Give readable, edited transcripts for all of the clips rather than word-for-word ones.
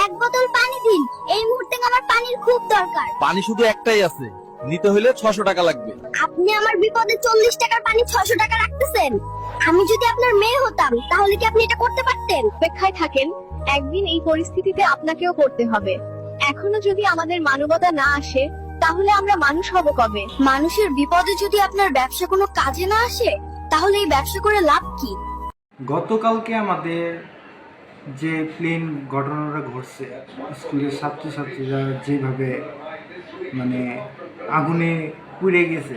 এক বোতল পানি দিন, এই মুহূর্তে আমার পানির খুব দরকার। পানি শুধু একটাই আছে, নিতে হলে 600 টাকা লাগবে। আপনি আমার বিপদে 40 টাকার পানি 600 টাকা রাখতেছেন। আমি যদি আপনার মেয়ে হতাম তাহলে কি আপনি এটা করতে পারতেন? অপেক্ষায় থাকেন, একদিন এই পরিস্থিতিতে আপনাকেও পড়তে হবে। এখনো যদি আমাদের মানবতা না আসে, তাহলে আমরা মানুষ হব কবে? মানুষের বিপদে যদি আপনার ব্যবসা কোনো কাজে না আসে, তাহলে এই ব্যবসা করে লাভ কি? গতকালকে আমাদের যে প্লেন ঘটনাটা ঘটছে, স্কুলের ছাত্রছাত্রীরা যেভাবে মানে আগুনে পুড়ে গেছে,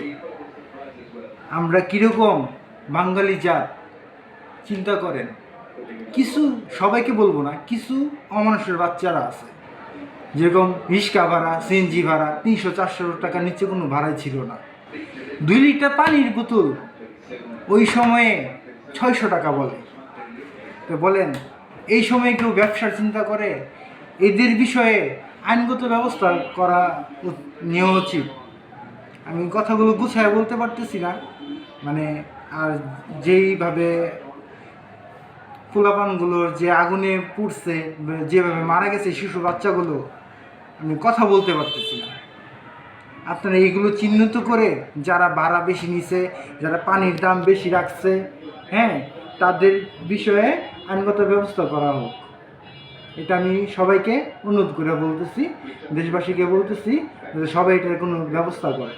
আমরা কিরকম বাঙালি জাত চিন্তা করেন। কিছু, সবাইকে বলবো না, কিছু অমানুষের বাচ্চারা আছে, যেরকম রিক্সা ভাড়া, সিএনজি ভাড়া 300-400 টাকার নিচে কোনো ভাড়াই ছিল না। 2 লিটার পানির বোতল ওই সময়ে 600 টাকা বলে। তো বলেন, এই সময় কেউ ব্যবসার চিন্তা করে? এদের বিষয়ে আইনগত ব্যবস্থা করা নেওয়া উচিত। আমি কথাগুলো গুছায় বলতে পারতেছি না, মানে আর যেইভাবে পোলাপানগুলোর যে আগুনে পুড়ছে, যেভাবে মারা গেছে শিশু বাচ্চাগুলো, আমি কথা বলতে পারতেছি না। আপনারা এইগুলো চিহ্নিত করে যারা ভাড়া বেশি নিছে, যারা পানির দাম বেশি রাখছে, হ্যাঁ, তাদের বিষয়ে আইনগত ব্যবস্থা করা হোক। এটা আমি সবাইকে অনুরোধ করে বলতেছি, দেশবাসীকে বলতেছি যে সবাই এটার কোনো ব্যবস্থা করে।